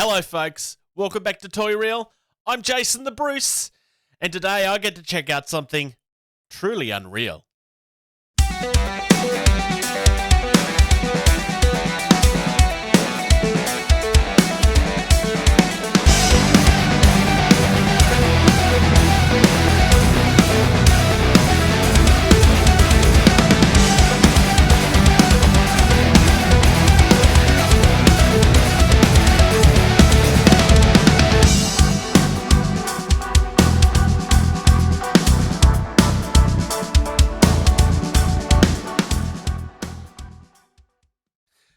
Hello folks, welcome back to Toy Reel. I'm Jason the Bruce, and today I get to check out something truly unreal.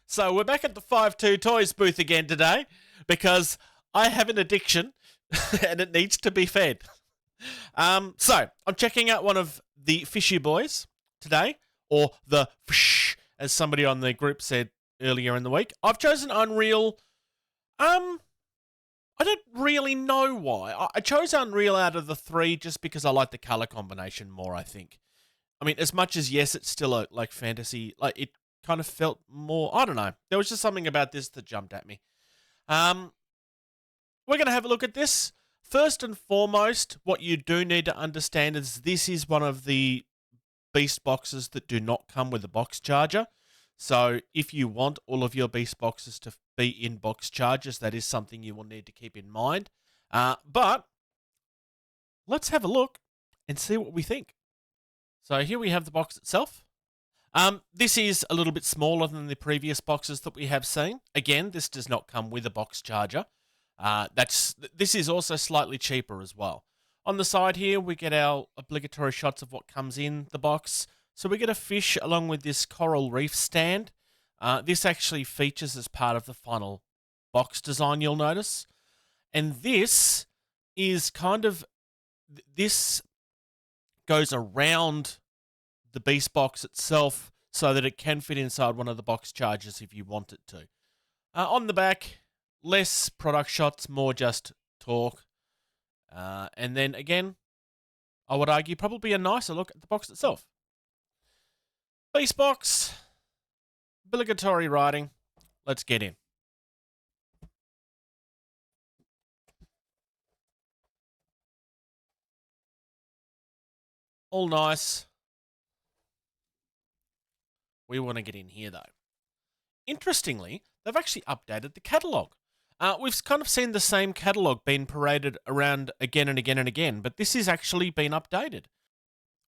So we're back at the 5-2 Toys booth again today because I have an addiction and it needs to be fed. So I'm checking out one of the fishy boys today, or the fish, as somebody on the group said earlier in the week. I've chosen Unreal. I don't really know why. I chose Unreal out of the three just because I like the color combination more, I think. I mean, as much as, yes, it's still a like fantasy, like it kind of felt more, I don't know. There was just something about this that jumped at me. We're going to have a look at this. First and foremost, what you do need to understand is this is one of the Beast boxes that do not come with a box charger. So if you want all of your Beast boxes to be in box chargers, that is something you will need to keep in mind. But let's have a look and see what we think. So here we have the box itself. This is a little bit smaller than the previous boxes that we have seen. Again, this does not come with a box charger. This is also slightly cheaper as well. On the side here, we get our obligatory shots of what comes in the box. So we get a fish along with this coral reef stand. This actually features as part of the final box design, you'll notice. And this is kind of, this goes around the Beast box itself so that it can fit inside one of the box chargers if you want it to. On the back, less product shots, more just talk. And then again, I would argue probably a nicer look at the box itself. Beast box, obligatory writing. Let's get in. All nice. We want to get in here, though. Interestingly, they've actually updated the catalogue. We've kind of seen the same catalogue being paraded around again and again and again, but this has actually been updated.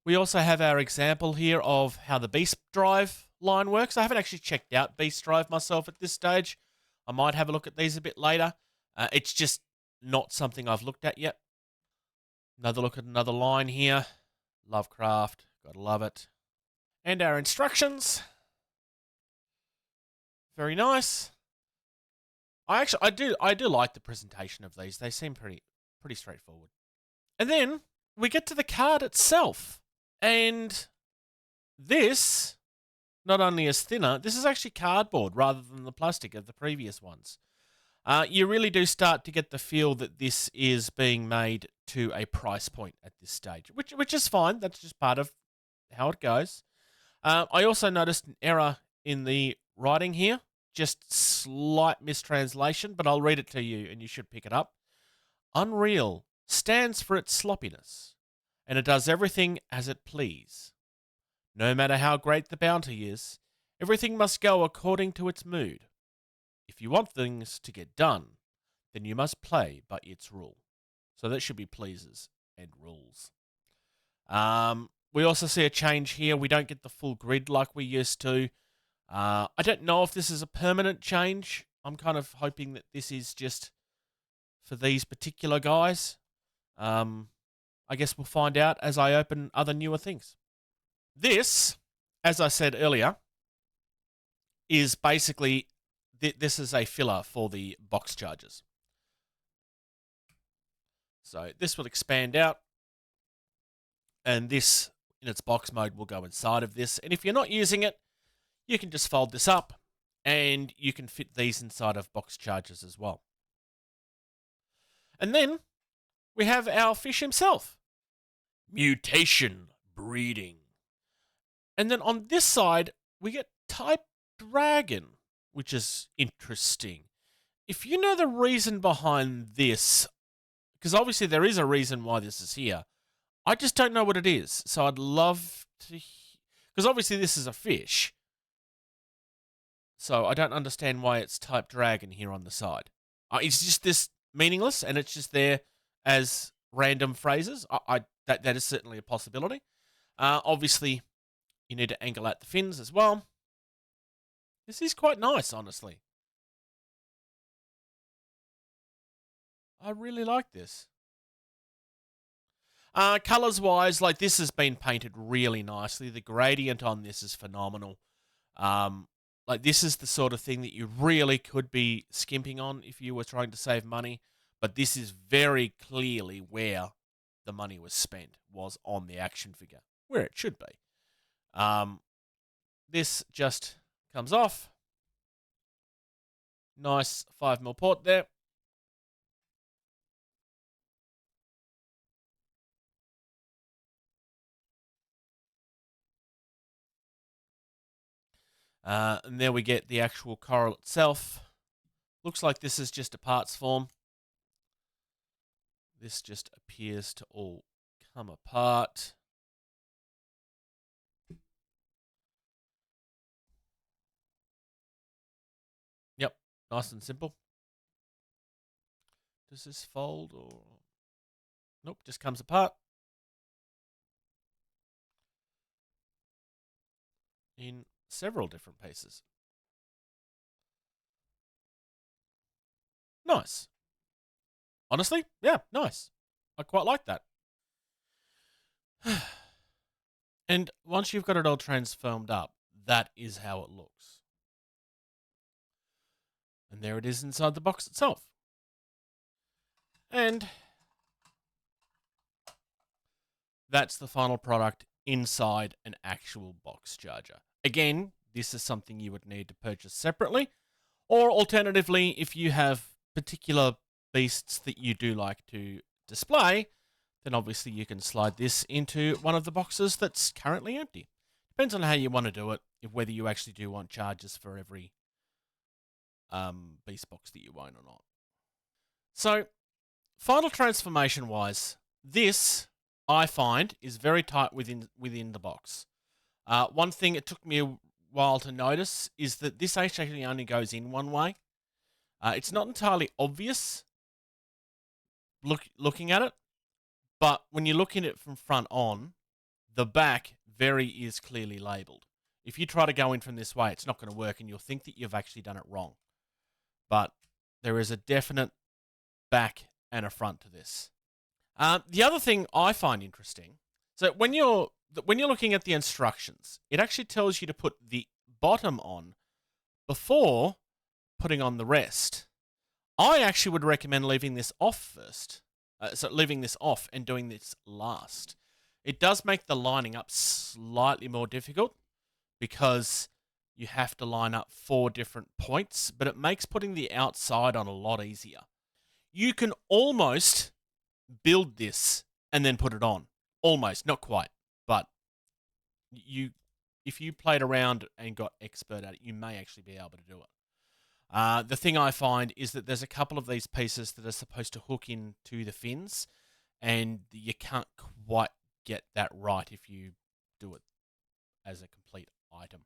We also have our example here of how the Beast Drive line works. I haven't actually checked out Beast Drive myself at this stage. I might have a look at these a bit later. It's just not something I've looked at yet. Another look at another line here. Lovecraft, gotta love it. And our instructions. Very nice. I do like the presentation of these. They seem pretty straightforward. And then we get to the card itself. And this not only is thinner, this is actually cardboard rather than the plastic of the previous ones. You really do start to get the feel that this is being made to a price point at this stage, which is fine. That's just part of how it goes. I also noticed an error in the writing here, just slight mistranslation, but I'll read it to you and you should pick it up. Unreal stands for its sloppiness, and it does everything as it please. No matter how great the bounty is, everything must go according to its mood. If you want things to get done, then you must play by its rule. So that should be pleases and rules. We also see a change here. We don't get the full grid like we used to. I don't know if this is a permanent change. I'm kind of hoping that this is just for these particular guys. I guess we'll find out as I open other newer things. This, as I said earlier, is basically, this is a filler for the box chargers. So this will expand out, and this in its box mode will go inside of this. And if you're not using it, you can just fold this up and you can fit these inside of box chargers as well. And then we have our fish himself. Mutation breeding. And then on this side, we get Type Dragon, which is interesting. if you know the reason behind this, because obviously there is a reason why this is here, I just don't know what it is. So I'd love to, because obviously this is a fish. So I don't understand why it's type dragon here on the side. It's just this meaningless, and it's just there as random phrases. That is certainly a possibility. Obviously, you need to angle out the fins as well. This is quite nice, honestly. I really like this. Colors wise, like this has been painted really nicely. The gradient on this is phenomenal. Like this is the sort of thing that you really could be skimping on if you were trying to save money. But this is very clearly where the money was spent, was on the action figure, where it should be. This just comes off. Nice 5mm port there. And there we get the actual coral itself. Looks like this is just a parts form. This just appears to all come apart. Yep, nice and simple. Does this fold or... Nope, just comes apart. In several different pieces. Nice. Honestly, yeah, nice. I quite like that. And once you've got it all transformed up, that is how it looks. And there it is inside the box itself. And that's the final product inside an actual box charger. Again, this is something you would need to purchase separately, or alternatively, if you have particular beasts that you do like to display, then obviously you can slide this into one of the boxes that's currently empty. Depends on how you want to do it, whether you actually do want charges for every Beastbox that you own or not. So, final transformation wise, this I find is very tight within the box. One thing it took me a while to notice is that this actually only goes in one way. It's not entirely obvious looking at it, but when you're looking at it from front on, the back very is clearly labelled. If you try to go in from this way, it's not going to work, and you'll think that you've actually done it wrong. But there is a definite back and a front to this. The other thing I find interesting, so when you're looking at the instructions, it actually tells you to put the bottom on before putting on the rest. I actually would recommend leaving this off first. So leaving this off and doing this last. It does make the lining up slightly more difficult because you have to line up 4 different points, but it makes putting the outside on a lot easier. You can almost build this and then put it on. Almost, not quite, but if you played around and got expert at it, you may actually be able to do it. The thing I find is that there's a couple of these pieces that are supposed to hook into the fins, and you can't quite get that right if you do it as a complete item.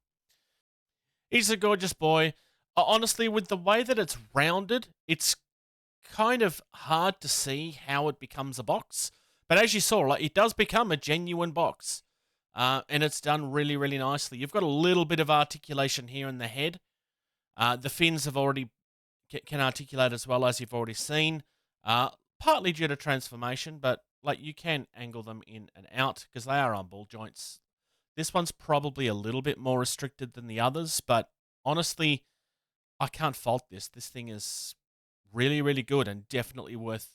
He's a gorgeous boy. Honestly, with the way that it's rounded, it's kind of hard to see how it becomes a box. But as you saw, like, it does become a genuine box. And it's done really, really nicely. You've got a little bit of articulation here in the head. The fins have already can articulate as well, as you've already seen. Partly due to transformation, but like you can angle them in and out because they are on ball joints. This one's probably a little bit more restricted than the others, but honestly, I can't fault this. This thing is really, really good and definitely worth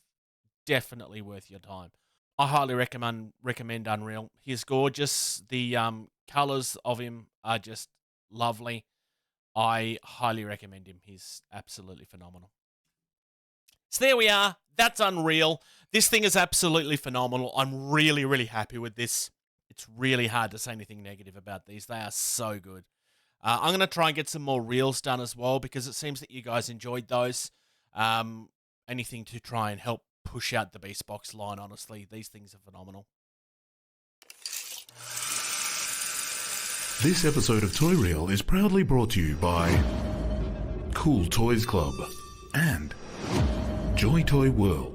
your time. I highly recommend Unreal. He's gorgeous. The colors of him are just lovely. I highly recommend him. He's absolutely phenomenal. So there we are. That's Unreal. This thing is absolutely phenomenal. I'm really, really happy with this. It's really hard to say anything negative about these. They are so good. I'm going to try and get some more reels done as well because it seems that you guys enjoyed those. Anything to try and help push out the Beastbox line, honestly. These things are phenomenal. This episode of Toy Reel is proudly brought to you by Cool Toys Club and Joy Toy World.